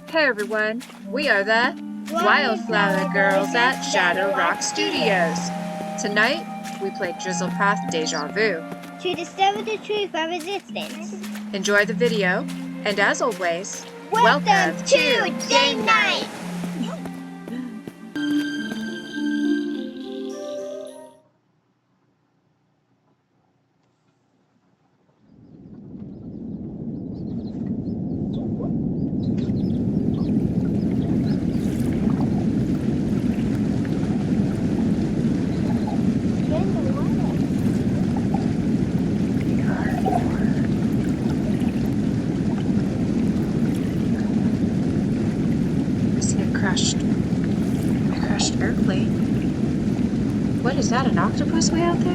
Hey everyone, we are the Wildflower Girls at Shadow Rock Studios. Tonight, we played Drizzlepath Dejavu. To discover the truth of resistance. Enjoy the video, and as always, Welcome to Game Night! I crashed airplane. What is that, an octopus way out there?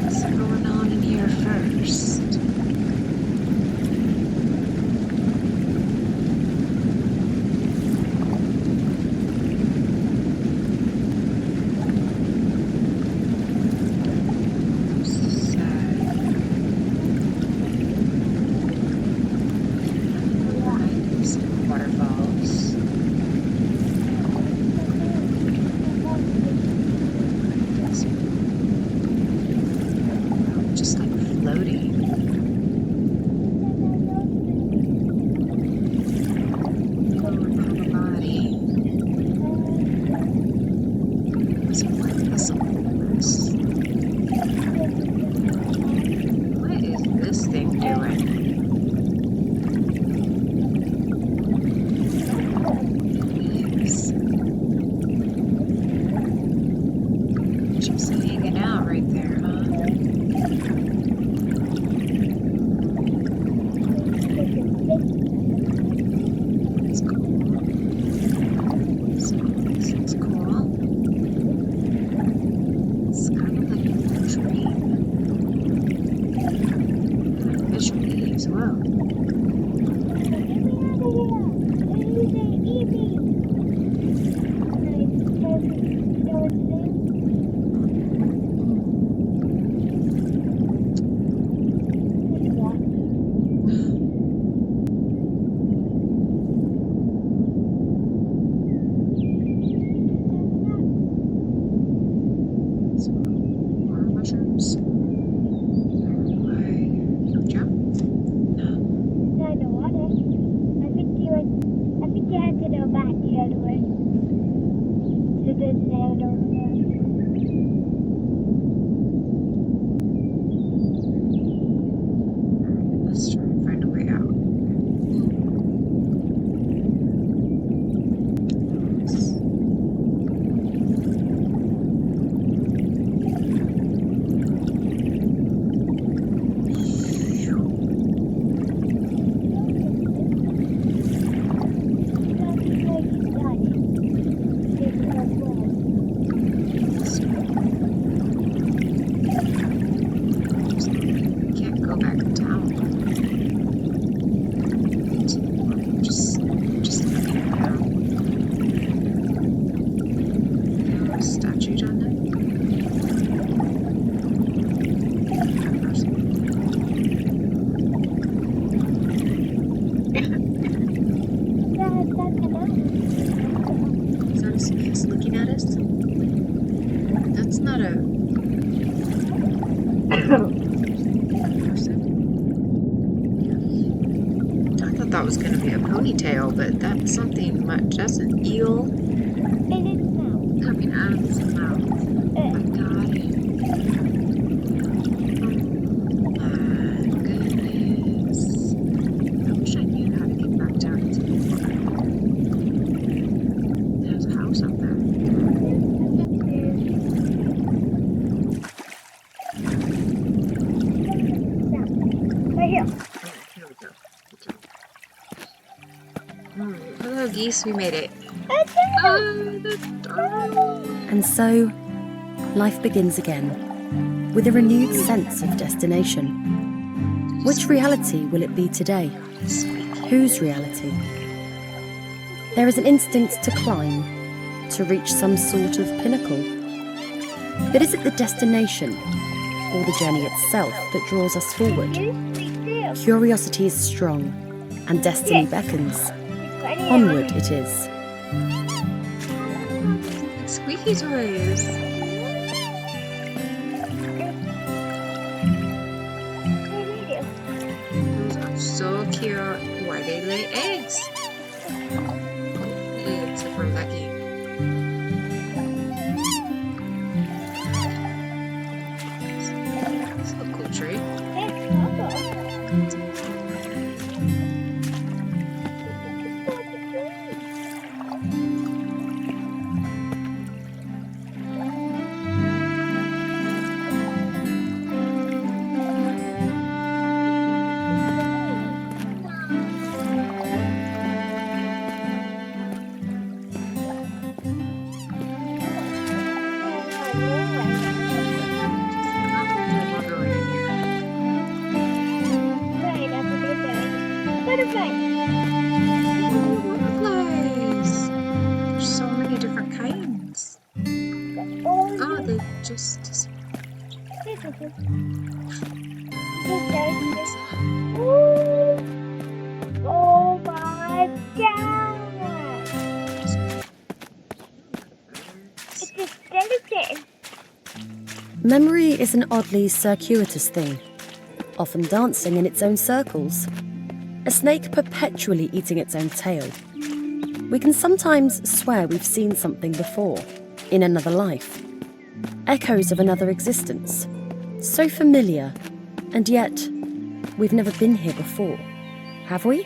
What's going on in here first? Was going to be a ponytail, but that's something much. That's an eel coming out of his mouth. Oh my god. Oh my goodness. I wish I knew how to get back down into the water. There's a house up there. Right here. Here we go. Hello, geese, we made it. And so, life begins again, with a renewed sense of destination. Which reality will it be today? Whose reality? There is an instinct to climb, to reach some sort of pinnacle. But is it the destination, or the journey itself, that draws us forward? Curiosity is strong, and destiny beckons. Onward it is. Squeaky toys. Those are so cute. Why they lay eggs? Except for Lucky. It's a cool tree. Butterflies! There's so many different kinds. Oh, they just disappeared. Oh my god! It's a skeleton. Memory is an oddly circuitous thing, often dancing in its own circles. A snake perpetually eating its own tail. We can sometimes swear we've seen something before, in another life. Echoes of another existence. So familiar, and yet we've never been here before, have we?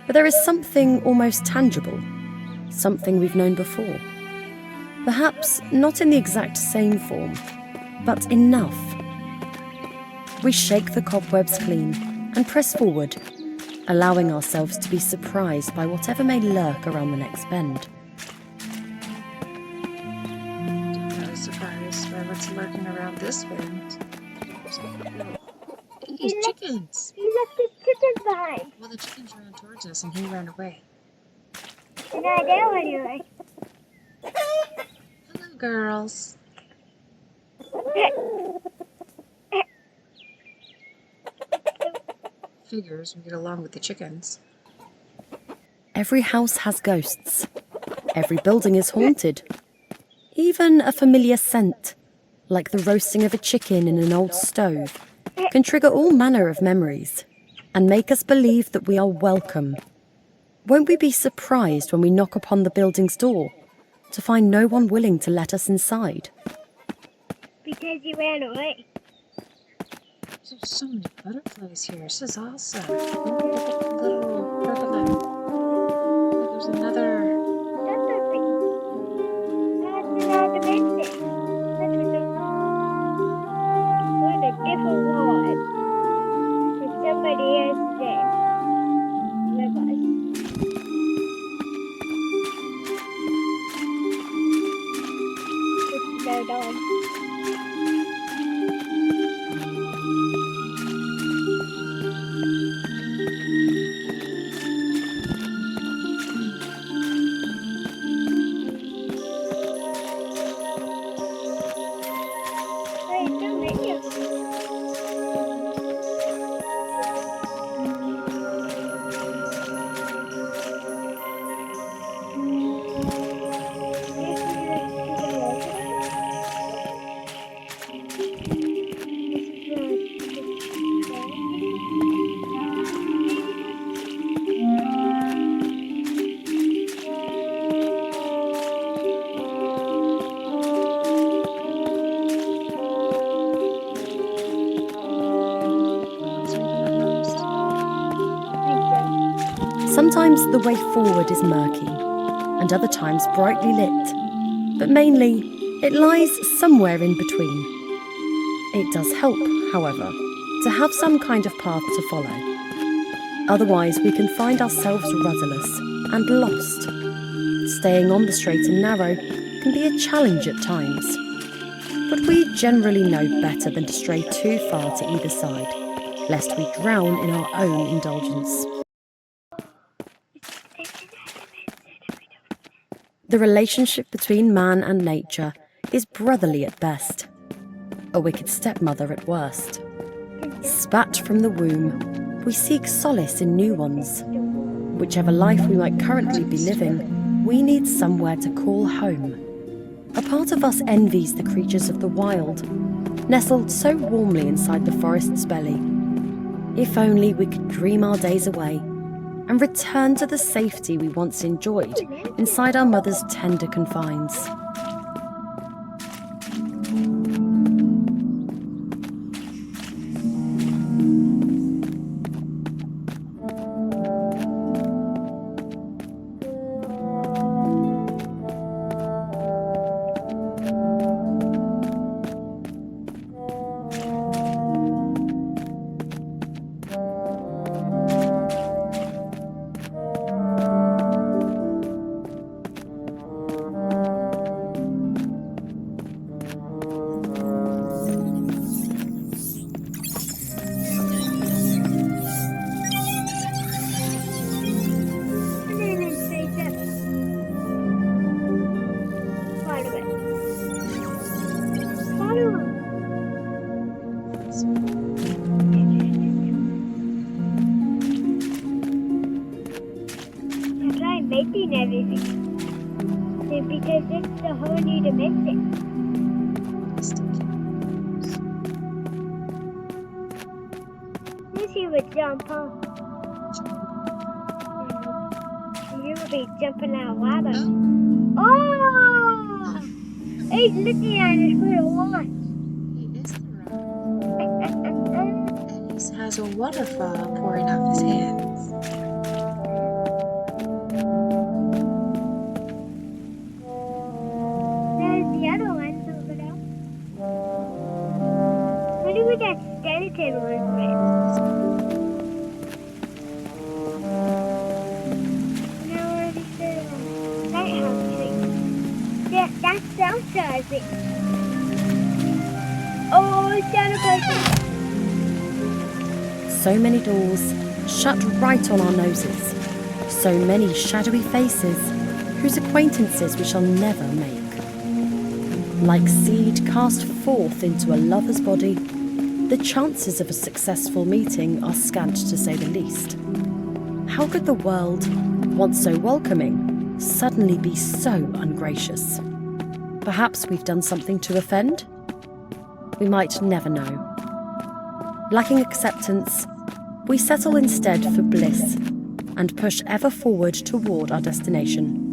But there is something almost tangible, something we've known before. Perhaps not in the exact same form, but enough. We shake the cobwebs clean and press forward, allowing ourselves to be surprised by whatever may lurk around the next bend. I was surprised by what's lurking around this bend. Hey, chickens! He left his chickens behind. Well, the chickens ran towards us and he ran away. And I know anyway. Hello, girls. Figures we get along with the chickens. Every house has ghosts. Every building is haunted. Even a familiar scent, like the roasting of a chicken in an old stove, can trigger all manner of memories and make us believe that we are welcome. Won't we be surprised when we knock upon the building's door to find no one willing to let us inside? Because he ran away. There's so many butterflies here. This is awesome. Little purple. There's another. That's another dimension. What a different world. If somebody else is dead. With us. It's no dog. Sometimes the way forward is murky, and other times brightly lit, but mainly it lies somewhere in between. It does help, however, to have some kind of path to follow. Otherwise we can find ourselves rudderless and lost. Staying on the straight and narrow can be a challenge at times, but we generally know better than to stray too far to either side, lest we drown in our own indulgence. The relationship between man and nature is brotherly at best, a wicked stepmother at worst. Spat from the womb, we seek solace in new ones. Whichever life we might currently be living, we need somewhere to call home. A part of us envies the creatures of the wild, nestled so warmly inside the forest's belly. If only we could dream our days away and return to the safety we once enjoyed inside our mother's tender confines. Making everything. Because it's the whole new dimension. Lucy would jump off. You would be jumping out ladder. Oh! He's looking at us with a watch. He is the rock. And he has a waterfall pouring off his hands. That skeleton was red. Now we're just the lighthouse thing. Yeah, that's outside thing. Oh, it's down a person. So many doors shut right on our noses. So many shadowy faces whose acquaintances we shall never make. Like seed cast forth into a lover's body, the chances of a successful meeting are scant, to say the least. How could the world, once so welcoming, suddenly be so ungracious? Perhaps we've done something to offend? We might never know. Lacking acceptance, we settle instead for bliss and push ever forward toward our destination.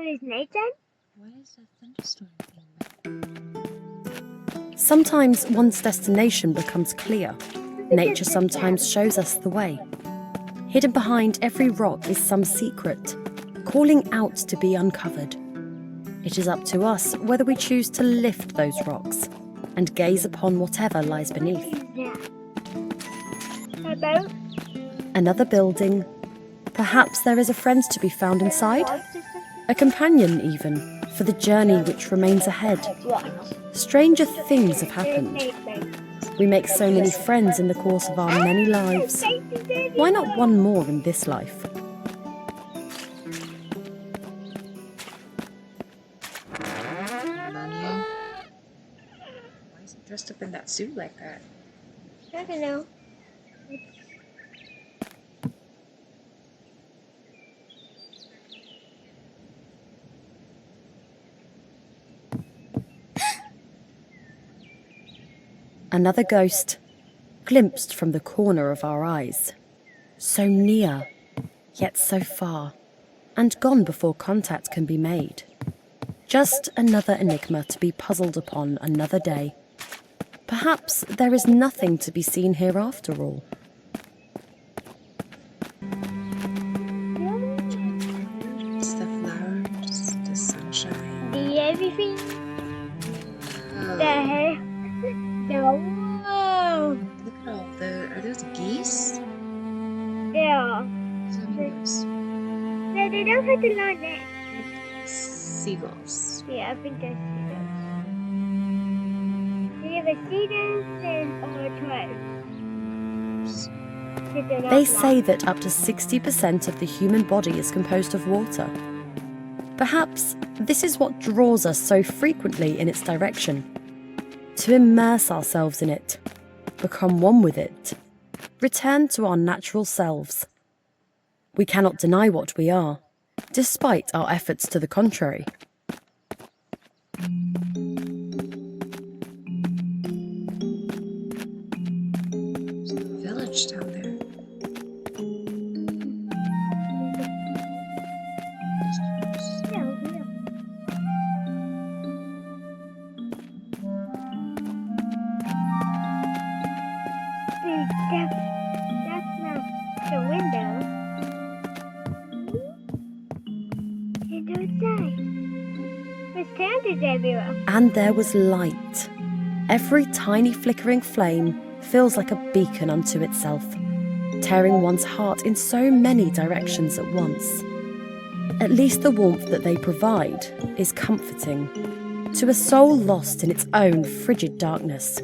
Is Nathan? What is a thunderstorm thing? Sometimes one's destination becomes clear. Nature sometimes shows us the way. Hidden behind every rock is some secret, calling out to be uncovered. It is up to us whether we choose to lift those rocks and gaze upon whatever lies beneath. A boat? Another building. Perhaps there is a friend to be found inside. A companion even, for the journey which remains ahead. Stranger things have happened. We make so many friends in the course of our many lives. Why not one more in this life? Why is he dressed up in that suit like that? I don't know. Another ghost, glimpsed from the corner of our eyes. So near, yet so far, and gone before contact can be made. Just another enigma to be puzzled upon another day. Perhaps there is nothing to be seen here after all. It's the flowers, the sunshine. The everything. Oh. The hair. Whoa. Look at all the. Are those geese? Yeah. Seagulls. No, they don't have the long neck. Seagulls. Yeah, I think that's seagulls. Do you ever see them? Then or twice? They say that up to 60% of the human body is composed of water. Perhaps this is what draws us so frequently in its direction. To immerse ourselves in it, become one with it, return to our natural selves. We cannot deny what we are, despite our efforts to the contrary. There's a village down there. That's not the window. And outside. It's candles everywhere. And there was light. Every tiny flickering flame feels like a beacon unto itself, tearing one's heart in so many directions at once. At least the warmth that they provide is comforting to a soul lost in its own frigid darkness.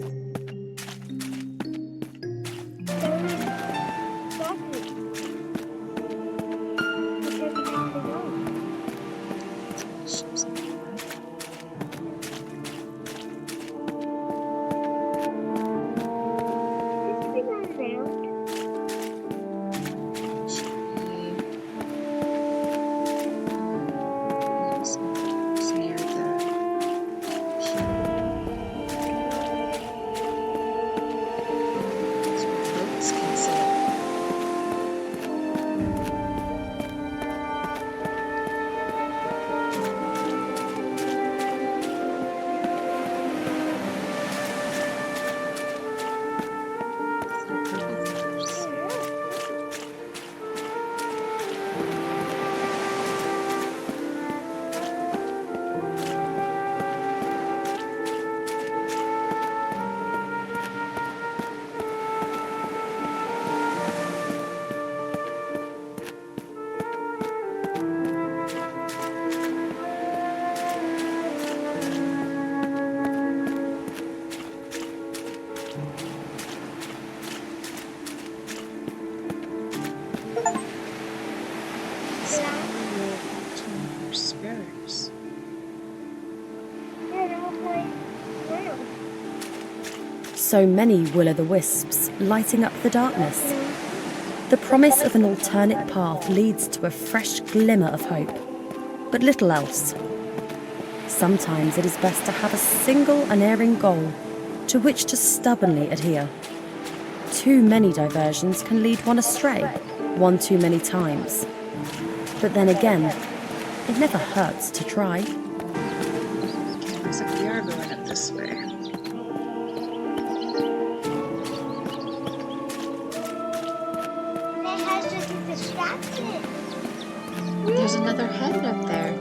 So many will-o'-the-wisps lighting up the darkness. The promise of an alternate path leads to a fresh glimmer of hope, but little else. Sometimes it is best to have a single unerring goal to which to stubbornly adhere. Too many diversions can lead one astray, one too many times. But then again, it never hurts to try. Looks like we are going up this way. There's another head up there.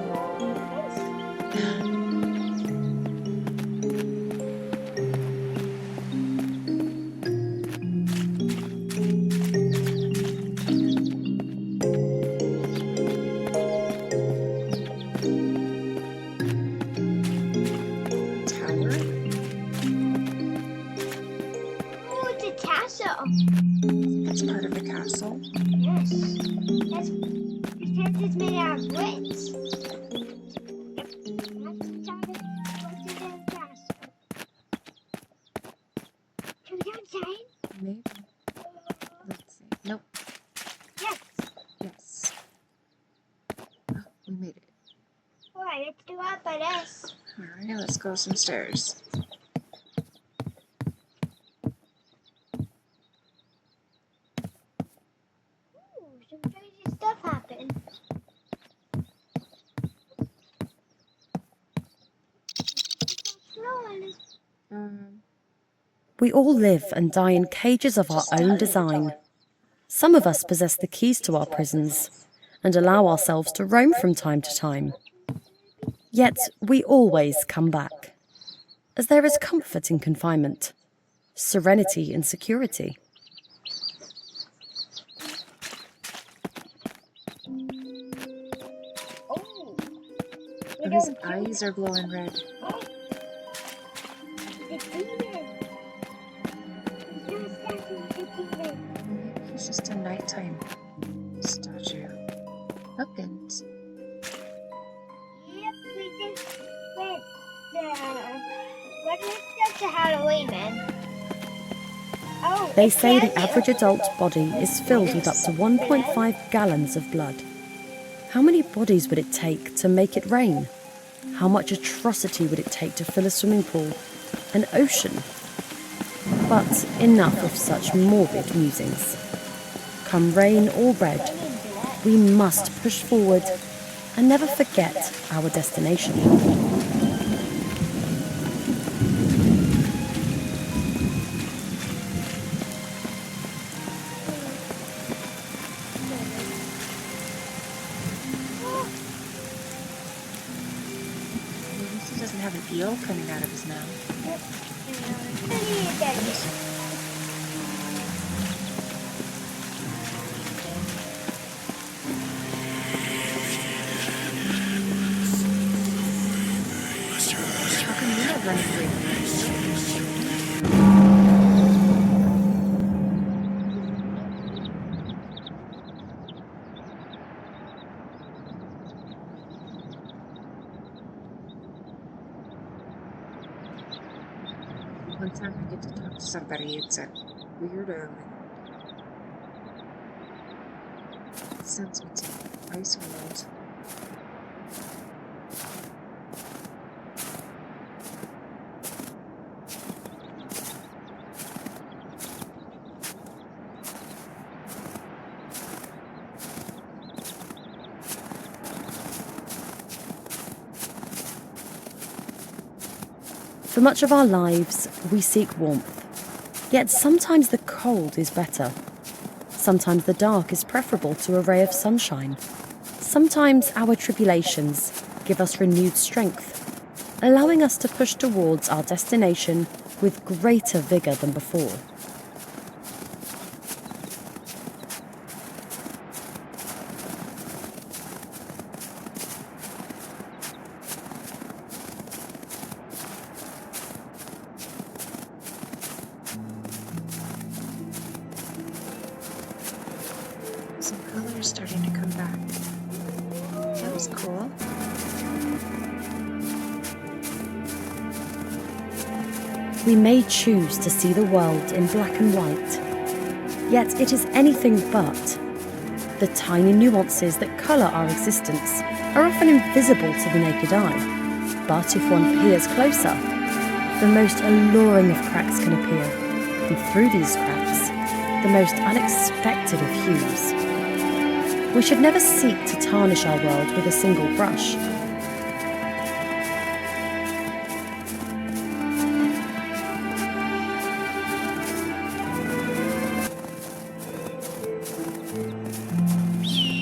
Tower? Oh, it's a castle. That's part of the castle. Yes. That's because it's made out of bricks. Can we go inside? Maybe. Let's see. Nope. Yes. Yes. Oh, we made it. Alright, let's do up by this. Alright, let's go some stairs. Ooh, some crazy stuff happened. We all live and die in cages of our own design. Some of us possess the keys to our prisons and allow ourselves to roam from time to time. Yet we always come back, as there is comfort in confinement, serenity in security. Oh, And his eyes are glowing red. it's demon. It's not a statue, it's a demon. It's just a nighttime statue. Pumpkins. Yep, we just went what was just the Halloween, man? Oh, They it say tells the you. average adult body is filled with up to 1.5 gallons of blood. How many bodies would it take to make it rain? How much atrocity would it take to fill a swimming pool, an ocean? But enough of such morbid musings. Come rain or red, we must push forward and never forget our destination. At least he doesn't have an eel coming out of his mouth. How come you're not running free? One time I get to talk to somebody, it's a weirdo, and it sends me to Ice World. For much of our lives, we seek warmth. Yet sometimes the cold is better. Sometimes the dark is preferable to a ray of sunshine. Sometimes our tribulations give us renewed strength, allowing us to push towards our destination with greater vigour than before. Some color is starting to come back. That was cool. We may choose to see the world in black and white, yet it is anything but. The tiny nuances that colour our existence are often invisible to the naked eye, but if one peers closer, the most alluring of cracks can appear, and through these cracks, the most unexpected of hues. We should never seek to tarnish our world with a single brush.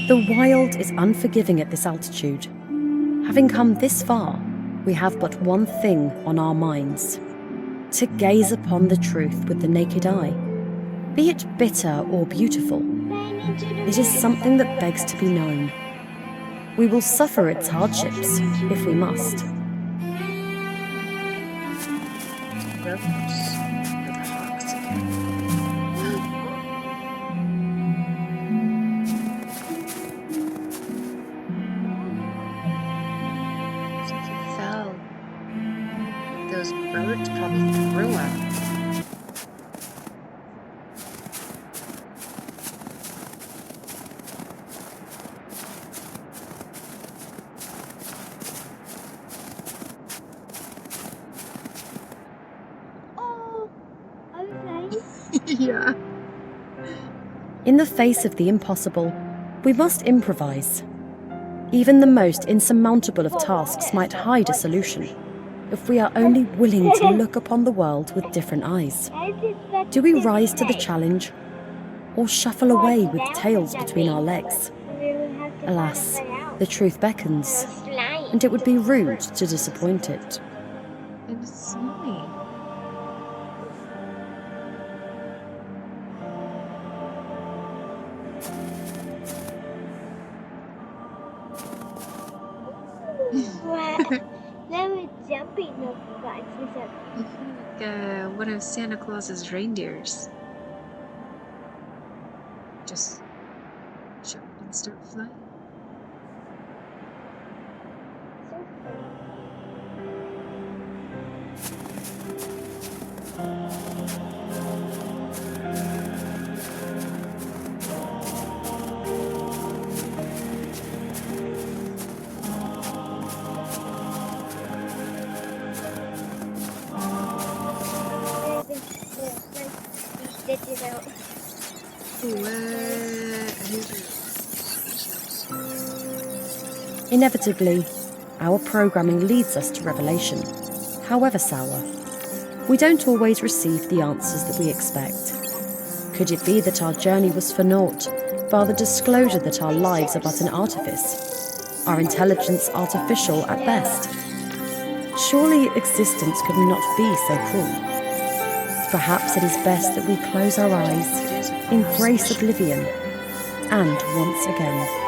The wild is unforgiving at this altitude. Having come this far, we have but one thing on our minds: to gaze upon the truth with the naked eye. Be it bitter or beautiful, it is something that begs to be known. We will suffer its hardships if we must. Ropes for the hawks again. So if he fell, those birds probably threw him. Oh, okay. Yeah. In the face of the impossible, we must improvise. Even the most insurmountable of tasks might hide a solution, if we are only willing to look upon the world with different eyes. Do we rise to the challenge, or shuffle away with tails between our legs? Alas, the truth beckons, and it would be rude to disappoint it. And it's annoying. Wow. Now we're jumping over bugs or something. Like one of Santa Claus's reindeers. just jump and start flying. So funny. Stitches out. Inevitably, our programming leads us to revelation, however sour. We don't always receive the answers that we expect. Could it be that our journey was for naught, bar the disclosure that our lives are but an artifice, our intelligence artificial at best? Surely existence could not be so cruel. Perhaps it is best that we close our eyes, embrace oblivion, and once again